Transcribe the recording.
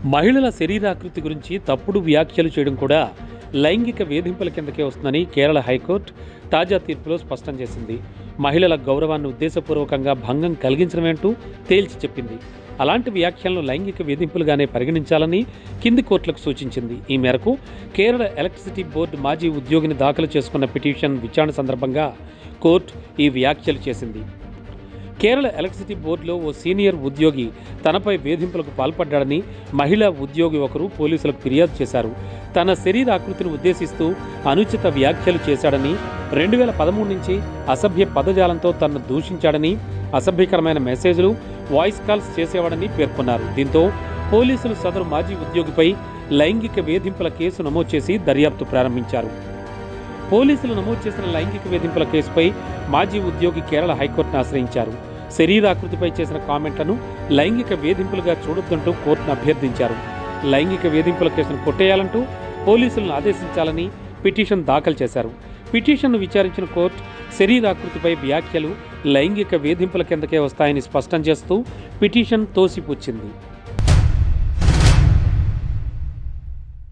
మహిళల శరీరాకృతి గురించి తప్పుడు వ్యాఖ్యలు చేయడం కూడా లైంగిక వేధింపుల కిందకే వస్తుందని కేరళ హైకోర్టు తాజా తీర్పులో స్పష్టం చేసింది. మహిళల గౌరవాన్ని ఉద్దేశపూర్వకంగా భంగం కలిగించడమేంటూ తేల్చి చెప్పింది. అలాంటి వ్యాఖ్యలను లైంగిక వేధింపులుగానే పరిగణించాలని కింది కోర్టులకు సూచించింది. ఈ మేరకు కేరళ ఎలక్ట్రిసిటీ బోర్డు మాజీ ఉద్యోగిని దాఖలు చేసుకున్న పిటిషన్ విచారణ సందర్భంగా కోర్టు ఈ వ్యాఖ్యలు చేసింది. కేరళ ఎలక్ట్రిసిటీ బోర్డులో ఓ సీనియర్ ఉద్యోగి తనపై వేధింపులకు పాల్పడ్డాడని మహిళా ఉద్యోగి ఒకరు పోలీసులకు ఫిర్యాదు చేశారు. తన శరీరాకృతిని ఉద్దేశిస్తూ అనుచిత వ్యాఖ్యలు చేశాడని, 2013 నుంచి అసభ్య పదజాలంతో తనను దూషించాడని, అసభ్యకరమైన మెసేజ్లు, వాయిస్ కాల్స్ చేసేవాడని పేర్కొన్నారు. దీంతో పోలీసులు సదరు మాజీ ఉద్యోగిపై లైంగిక వేధింపుల కేసు నమోదు చేసి దర్యాప్తు ప్రారంభించారు. పోలీసులు నమోదు చేసిన లైంగిక వేధింపుల కేసుపై మాజీ ఉద్యోగి కేరళ హైకోర్టును ఆశ్రయించారు. శరీరాకృతిపై చేసిన కామెంట్లను లైంగిక వేధింపులుగా చూడొద్దంటూ కోర్టును అభ్యర్థించారు. లైంగిక వేధింపుల కేసును కొట్టేయాలంటూ పోలీసులను ఆదేశించాలని పిటిషన్ దాఖలు చేశారు. పిటిషన్ను విచారించిన కోర్టు శరీరాకృతిపై వ్యాఖ్యలు లైంగిక వేధింపుల కిందకే వస్తాయని స్పష్టం చేస్తూ పిటిషన్ తోసిపుచ్చింది.